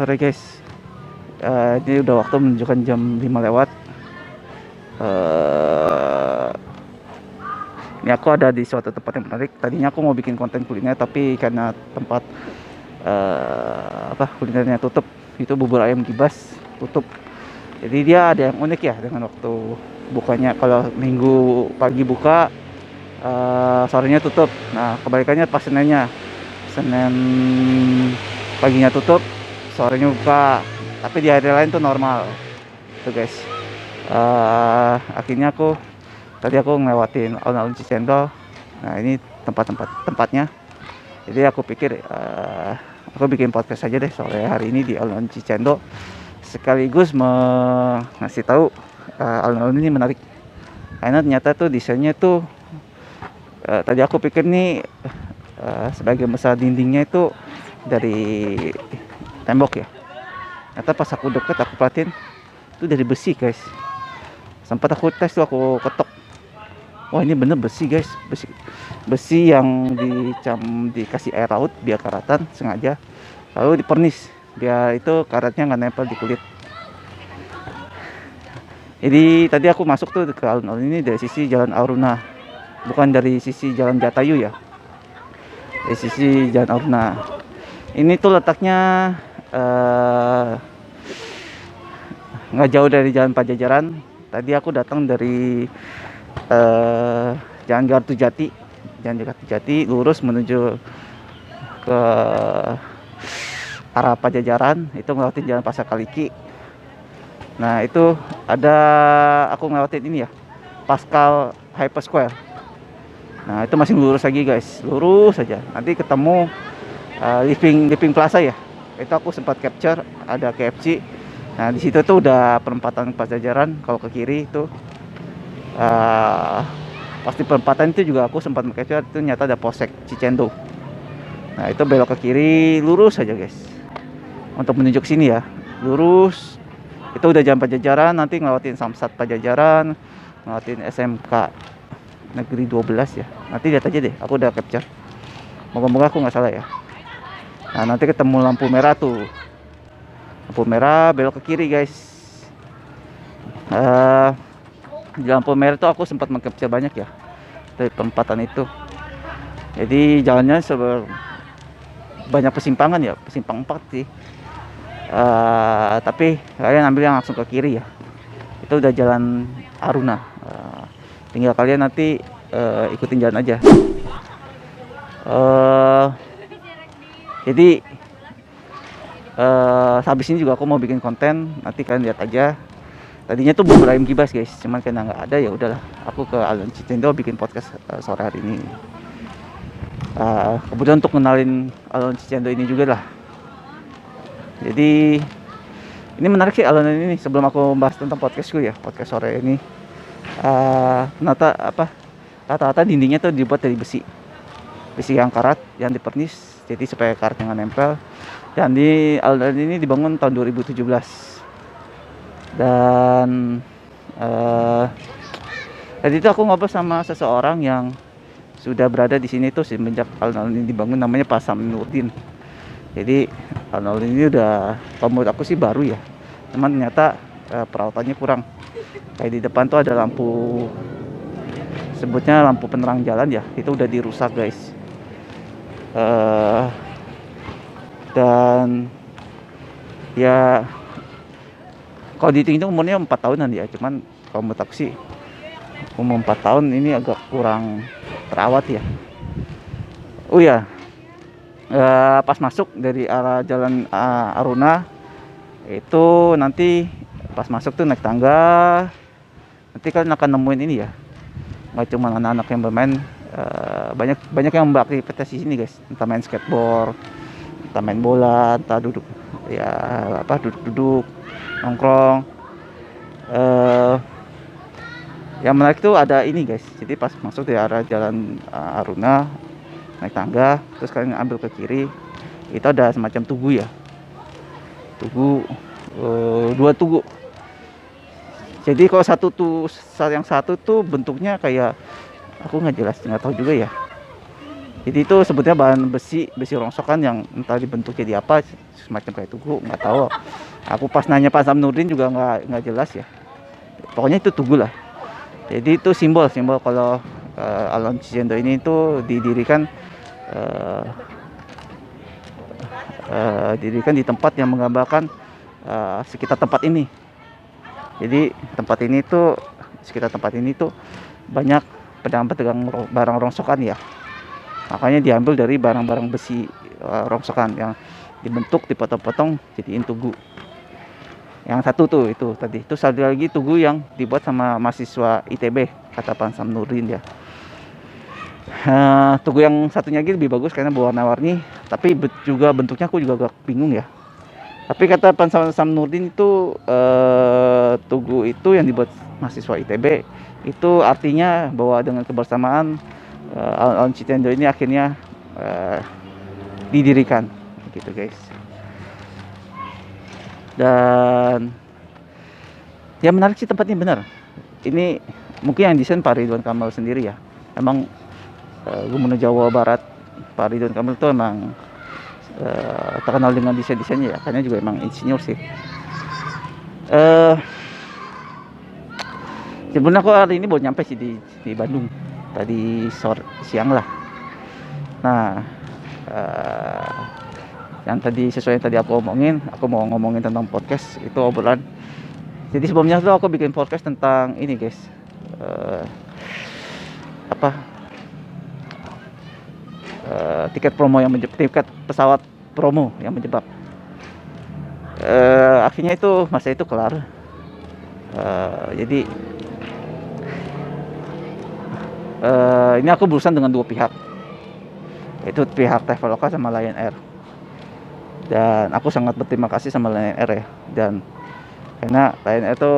sore guys. Ini udah waktu menunjukkan jam 5 lewat. Ini aku ada di suatu tempat yang menarik. Tadinya aku mau bikin konten kuliner, tapi karena tempat kulinernya tutup, itu bubur ayam Gibas tutup. Jadi dia ada yang unik ya dengan waktu bukanya. Kalau minggu pagi buka, sorenya tutup. Nah kebalikannya pas Senin paginya tutup, sorenya buka. Tapi di hari lain tuh normal tuh guys. Akhirnya tadi aku ngelewatin alun-alun Cicendo. Nah ini tempatnya. Jadi aku pikir aku bikin podcast aja deh sore hari ini di alun-alun Cicendo, sekaligus ngasih tahu alun-alun ini menarik. Karena ternyata tuh desainnya tuh tadi aku pikir nih sebagai besar dindingnya itu dari tembok ya. Ternyata pas aku deket, aku perhatiin itu dari besi guys. Sempat aku tes tuh, aku ketok. Wah ini bener besi guys, besi yang dikasih air laut biar karatan sengaja, lalu dipernis biar itu karatnya nggak nempel di kulit. Jadi tadi aku masuk tuh ke alun-alun ini dari sisi Jalan Aruna, bukan dari sisi Jalan Jatayu ya, dari sisi Jalan Aruna. Ini tuh letaknya nggak jauh dari Jalan Pajajaran. Tadi aku datang dari Jalan Gartujati, lurus menuju ke arah Pajajaran, itu ngelewatin Jalan Pasar Kaliki. Nah itu aku ngelewatin ini ya, Pascal Hyper Square. Nah itu masih lurus lagi guys, lurus saja. Nanti ketemu Living Plaza ya. Itu aku sempat capture, ada KFC. Nah di situ tuh udah perempatan Pajajaran. Kalau ke kiri itu pasti perempatan itu juga aku sempat capture, itu nyata ada Polsek Cicendo. Nah itu belok ke kiri, lurus saja guys. Untuk menuju sini ya, lurus. Itu udah Jalan Pajajaran, nanti ngelewatin Samsat Pajajaran, ngelewatin SMK Negeri 12 ya. Nanti lihat aja deh, aku udah capture. Moga-moga aku nggak salah ya. Nah nanti ketemu lampu merah tuh, lampu merah belok ke kiri guys. Di lampu merah tuh aku sempat mengcapture banyak ya dari perempatan itu. Jadi jalannya banyak persimpangan ya, persimpang 4 sih. Tapi kalian ambil yang langsung ke kiri ya, itu udah Jalan Aruna. Tinggal kalian nanti ikutin jalan aja. Jadi habis ini juga aku mau bikin konten, nanti kalian lihat aja. Tadinya tuh bubur ayam Gibas guys, cuman karena nggak ada ya udahlah, aku ke alun Cicendo bikin podcast sore hari ini. Kemudian untuk kenalin alun Cicendo ini juga lah. Jadi ini menarik sih alun ini. Sebelum aku bahas tentang podcast sore ini, rata-rata dindingnya tuh dibuat dari besi yang karat, yang dipernis, jadi supaya karatnya nggak nempel. Dan di alun ini dibangun tahun 2017. Dan tadi itu aku ngobrol sama seseorang yang sudah berada di sini tuh semenjak alun-alun ini dibangun, namanya Pak Samnurdin. Jadi alun-alun ini udah, kalau menurut aku sih baru ya, cuman ternyata perawatannya kurang. Kayak di depan tuh ada lampu, sebutnya lampu penerang jalan ya, itu udah dirusak guys. Dan ya kalau dihitung umurnya 4 tahunan ya, cuman kalau menurut aku sih umur 4 tahun ini agak kurang terawat ya. Oh ya, pas masuk dari arah Jalan Aruna itu, nanti pas masuk tuh naik tangga, nanti kalian akan nemuin ini ya, nggak cuma anak-anak yang bermain, banyak yang beraktivitas di sini guys, entah main skateboard, entah main bola, entah duduk nongkrong. Yang menarik tuh ada ini guys, jadi pas masuk dari arah Jalan Aruna, naik tangga, terus kalian ambil ke kiri, itu ada semacam tugu ya, dua tugu. Jadi kalau yang satu tuh bentuknya kayak, aku nggak tahu juga ya, Jadi itu sebutnya bahan besi rongsokan yang entah dibentuk jadi apa, semacam kayak tugu, nggak tahu. Aku pas nanya Pak Samnurdin juga nggak jelas ya. Pokoknya itu tugu lah. Jadi itu simbol kalau Alun Cicendo ini itu eh, didirikan di tempat yang menggambarkan sekitar tempat ini. Jadi sekitar tempat ini tuh banyak pedagang-pedagang barang rongsokan ya. Makanya diambil dari barang-barang besi rongsokan yang dibentuk, dipotong-potong jadiin tugu. Yang satu tuh itu tadi. Itu satu lagi tugu yang dibuat sama mahasiswa ITB, kata Pak Samnurdin ya. Tugu yang satunya lagi lebih bagus karena berwarna-warni, tapi juga bentuknya aku juga agak bingung ya. Tapi kata Pak Samnurdin itu tugu itu yang dibuat mahasiswa ITB itu artinya bahwa dengan kebersamaan Alun Cicendo ini akhirnya didirikan gitu guys. Dan ya menarik sih tempatnya, benar. Ini mungkin yang desain Pak Ridwan Kamil sendiri ya. Emang Gubernur Jawa Barat Pak Ridwan Kamil itu emang terkenal dengan desain-desainnya ya, karena juga emang insinyur sih. Sebenarnya aku hari ini baru nyampe sih di Bandung tadi siang lah. Nah yang tadi sesuai yang tadi aku mau ngomongin tentang podcast itu obrolan. Jadi sebelumnya tuh aku bikin podcast tentang ini guys, tiket pesawat promo yang menjebak. Akhirnya itu masa itu kelar. Jadi ini aku berurusan dengan dua pihak, yaitu pihak Traveloka sama Lion Air. Dan aku sangat berterima kasih sama Lion Air ya, dan karena Lion Air itu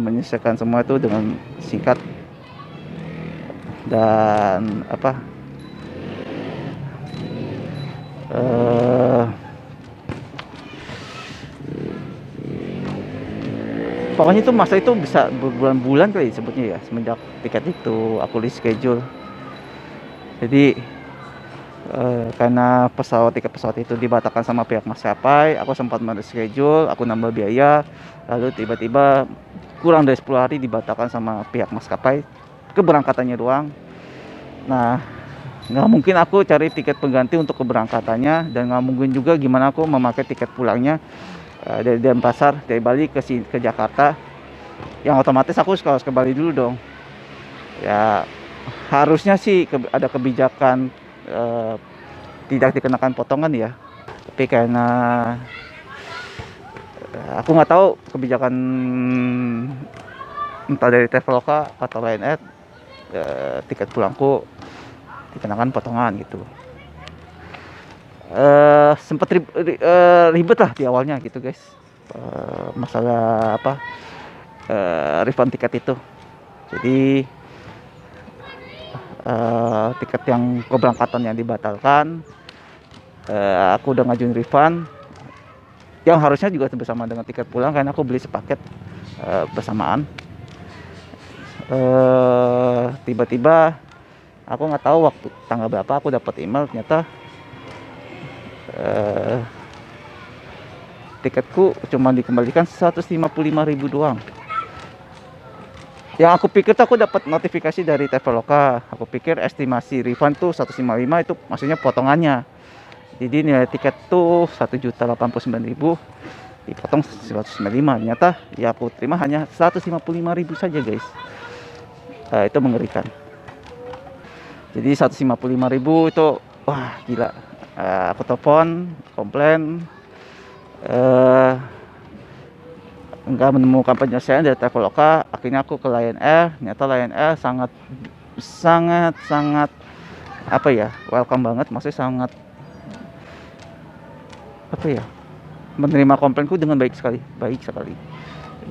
menyelesaikan semua itu dengan singkat dan pokoknya itu masa itu bisa berbulan-bulan kali sebutnya ya, semenjak tiket itu aku reschedule. Jadi karena tiket pesawat itu dibatalkan sama pihak maskapai, aku sempat mereschedule, aku nambah biaya, lalu tiba-tiba kurang dari 10 hari dibatalkan sama pihak maskapai, keberangkatannya doang. Nah, nggak mungkin aku cari tiket pengganti untuk keberangkatannya, dan nggak mungkin juga gimana aku memakai tiket pulangnya dari Denpasar, dari Bali ke Jakarta, yang otomatis aku harus ke Bali dulu dong ya. Harusnya sih ada kebijakan tidak dikenakan potongan ya, tapi karena aku nggak tahu kebijakan entah dari Traveloka atau Lion Air, tiket pulangku dikenakan potongan gitu. Sempat ribet lah di awalnya gitu guys, masalah refund tiket itu. Jadi tiket yang keberangkatan yang dibatalkan, aku udah ngajuin refund yang harusnya juga bersama dengan tiket pulang karena aku beli sepaket bersamaan. Tiba-tiba aku nggak tahu waktu tanggal berapa aku dapat email, ternyata tiketku cuma dikembalikan 155.000 doang. Yang aku pikir tuh aku dapat notifikasi dari Traveloka, aku pikir estimasi refund tuh 155 itu maksudnya potongannya. Jadi nilai tiket tuh 1.089.000 dipotong 195. Ternyata ya aku terima hanya 155.000 saja guys. Itu mengerikan. Jadi 155.000 itu wah gila. Aku telepon komplain, enggak menemukan penyelesaian dari Traveloka. Akhirnya aku ke Lion Air. Ternyata Lion Air sangat welcome banget, maksudnya sangat menerima komplainku dengan baik sekali,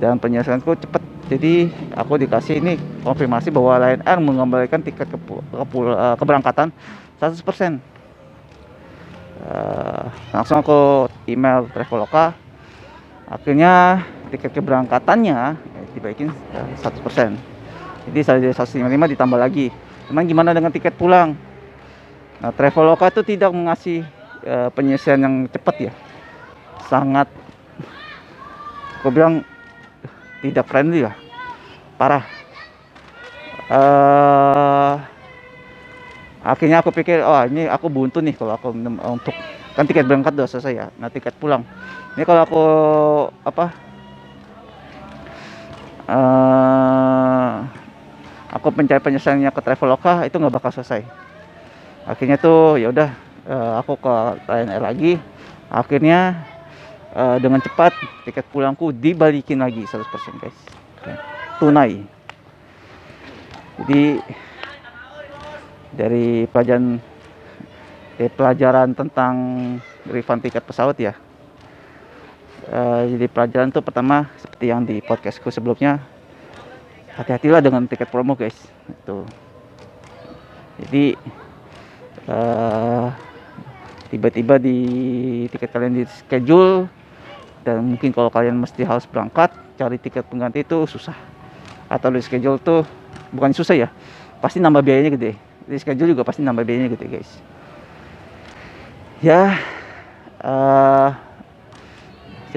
dan penyelesaianku cepat. Jadi aku dikasih ini konfirmasi bahwa Lion Air mengembalikan tiket keberangkatan 100%. Langsung aku email Traveloka, akhirnya tiket keberangkatannya dibaikin 100%. Jadi dari 155 ditambah lagi. Cuman gimana dengan tiket pulang? Nah, Traveloka itu tidak mengasih penyelesaian yang cepat ya, sangat, aku bilang tidak friendly lah, parah. Akhirnya aku pikir, oh ini aku buntu nih kalau aku untuk, kan tiket berangkat udah selesai ya, nah tiket pulang ini kalau aku apa aku mencari penyelesaiannya ke Traveloka itu nggak bakal selesai. Akhirnya tuh ya udah, aku ke Lion Air lagi. Akhirnya dengan cepat tiket pulangku dibalikin lagi 100% guys, tunai. Jadi dari pelajaran tentang refund tiket pesawat ya, jadi pelajaran tuh pertama seperti yang di podcastku sebelumnya, hati-hatilah dengan tiket promo guys. Itu jadi tiba-tiba di tiket kalian di schedule, dan mungkin kalau kalian mesti harus berangkat cari tiket pengganti itu susah, atau di schedule tuh bukan susah ya, pasti nambah biayanya gede. Di schedule juga pasti nambah biayanya gede guys ya.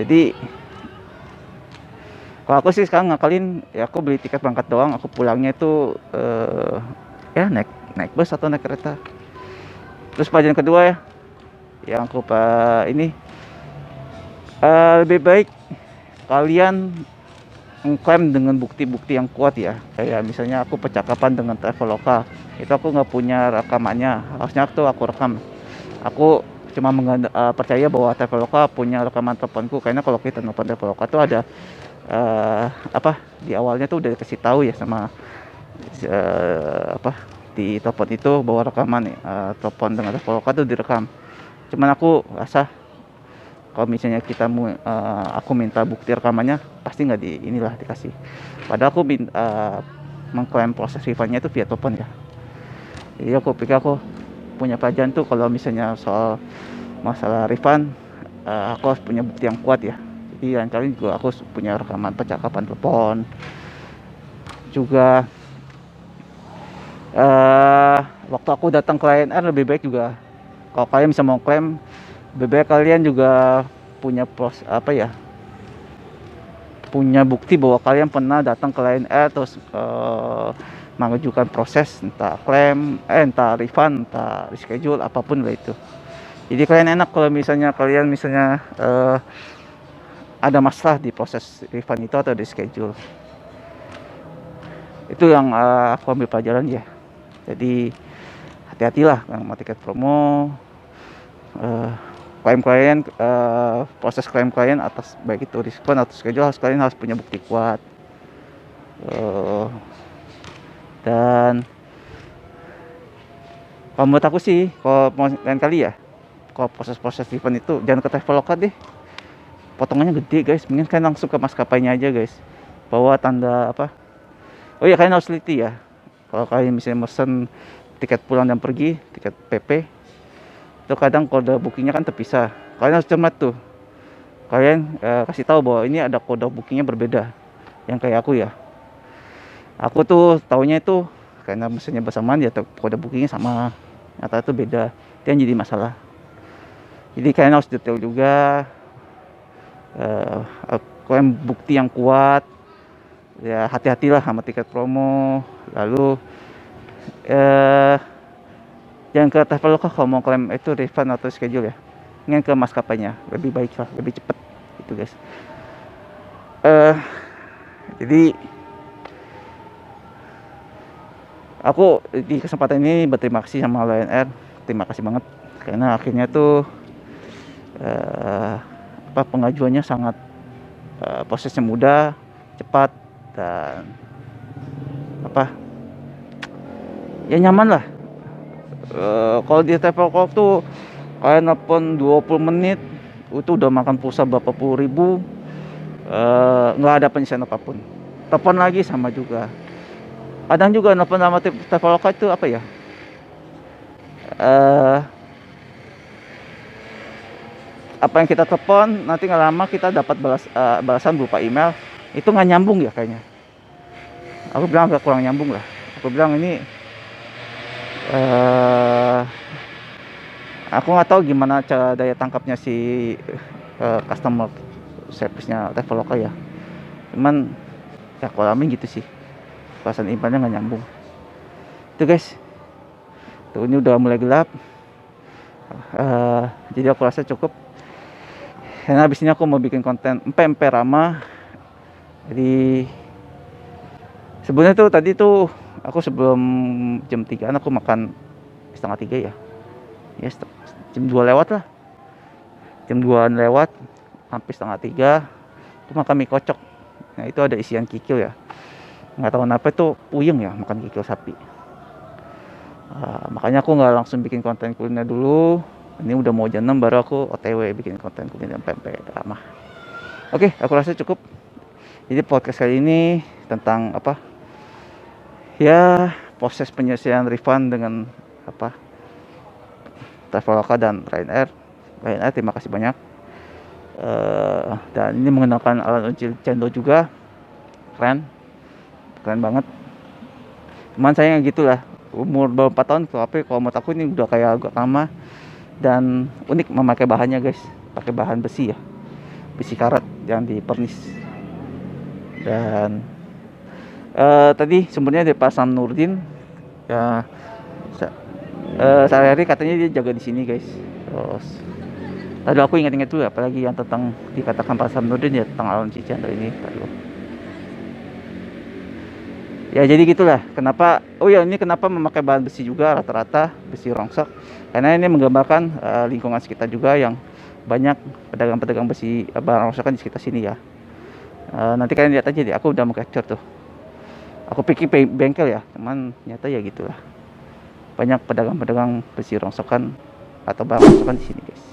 Jadi kalau aku sih sekarang ngakalin ya, aku beli tiket berangkat doang, aku pulangnya itu ya naik bus atau naik kereta. Terus pelajaran kedua ya, yang aku ini lebih baik kalian mengklaim dengan bukti-bukti yang kuat ya. Kayak misalnya aku percakapan dengan Traveloka, itu aku nggak punya rekamannya, harusnya tuh aku rekam. Aku cuma percaya bahwa Traveloka punya rekaman teleponku, karena kalau kita nelfon Traveloka tuh ada di awalnya tuh udah dikasih tahu ya sama di telepon itu bahwa rekaman telepon dengan Traveloka tuh direkam. Cuman aku rasa kalau misalnya aku minta bukti rekamannya, pasti nggak dikasih. Padahal aku mengklaim proses refundnya itu via telepon ya. Jadi aku pikir aku punya pelajaran tuh, kalau misalnya soal masalah refund, aku harus punya bukti yang kuat ya. Jadi lain kali juga aku punya rekaman percakapan telepon juga. Waktu aku datang ke Lion Air, lebih baik juga kalau kalian bisa mau klaim, lebih baik kalian juga punya punya bukti bahwa kalian pernah datang ke Lion Air terus mengajukan proses, entah klaim, entah refund, entah reschedule, apapun lah itu. Jadi kalian enak kalau misalnya kalian ada masalah di proses refund itu atau reschedule. Itu yang aku ambil pelajaran ya. Jadi hati-hatilah sama tiket promo, klaim klien, proses klaim klien atas baik itu refund atau schedule, kalian harus punya bukti kuat. Dan kalau menurut aku sih, kalau lain kali ya, kalau proses refund itu jangan ke Traveloka deh, potongannya gede guys. Mending kalian langsung ke maskapainya aja guys, bawa tanda oh ya, kalian harus teliti ya. Kalau kalian misalnya mesen tiket pulang dan pergi, tiket PP, itu kadang kode bookingnya kan terpisah. Kalian harus cermat tuh, kalian kasih tahu bahwa ini ada kode bookingnya berbeda. Yang kayak aku ya, aku tuh taunya itu karena mesennya bersamaan ya, kode bookingnya sama, ternyata itu beda. Itu yang jadi masalah. Jadi kalian harus detail juga, kalian bukti yang kuat ya. Hati-hatilah sama tiket promo. Lalu jangan ke Traveloka kalau mau klaim itu refund atau schedule ya, ingin ke maskapainya, lebih baik lah, lebih cepat itu guys. Jadi aku di kesempatan ini berterima kasih sama Lion Air, terima kasih banget, karena akhirnya tuh pengajuannya sangat prosesnya mudah, cepat, dan ya nyaman lah. Kalau di Traveloka tuh kalian nelfon 20 menit itu udah makan pulsa berapa puluh ribu, nggak ada penyelesaian apapun. Telepon lagi sama juga. Kadang juga nelfon sama Traveloka itu apa yang kita telepon nanti nggak lama kita dapat balasan berupa email, itu nggak nyambung ya kayaknya. Aku bilang agak kurang nyambung lah. Aku bilang ini Aku nggak tahu gimana cara daya tangkapnya si customer service-nya Traveloka ya. Cuman ya kalau kami gitu sih, perasaan impannya nggak nyambung. Itu guys, tuh ini udah mulai gelap. Jadi aku rasa cukup. Karena habis ini aku mau bikin konten empe Rama. Jadi sebenarnya tuh tadi tuh aku sebelum jam 3 aku makan setengah 3 ya. Ya jam 2 lewat lah. Jam 2 lewat hampir setengah 3 aku makan mie kocok. Nah itu ada isian kikil ya. Nggak tahu kenapa itu puyeng ya makan kikil sapi. Makanya aku nggak langsung bikin konten kuliner dulu. Ini udah mau jam 6 baru aku OTW bikin konten kuliner pempek ramah. Oke, aku rasa cukup. Jadi podcast kali ini tentang apa? Ya, proses penyelesaian refund dengan apa? Traveloka dan Ryanair. Ryanair terima kasih banyak. Dan ini mengenalkan Alan Cendo juga. Keren banget. Cuman sayang gitulah. Umur 4 tahun tapi kalau menurut aku ini udah kayak agak lama. Dan unik memakai bahannya guys, pakai bahan besi ya, besi karet yang dipernis. Dan tadi sumbernya dari Pak Sam Nurdin ya, sehari-hari katanya dia jaga di sini guys. Terus tadi aku ingat-ingat dulu apalagi yang tentang dikatakan Pak Sam Nurdin ya tentang Alan Cicendo ini tadi. Ya jadi gitulah kenapa ini kenapa memakai bahan besi juga, rata-rata besi rongsok, karena ini menggambarkan lingkungan sekitar juga yang banyak pedagang-pedagang besi barang rongsokan di sekitar sini ya. Nanti kalian lihat aja deh, aku udah mau capture tuh. Aku pikir bengkel ya, cuman nyata ya gitulah, banyak pedagang-pedagang besi rongsokan atau barang rongsokan di sini guys.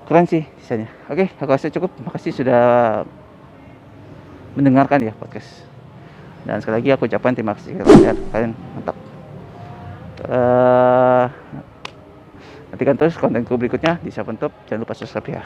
Keren sih desainnya. Oke, aku rasa cukup. Makasih sudah mendengarkan ya podcast. Dan sekali lagi aku ucapkan terima kasih kalian mantap. Nantikan terus kontenku berikutnya di Sapentop. Jangan lupa subscribe ya.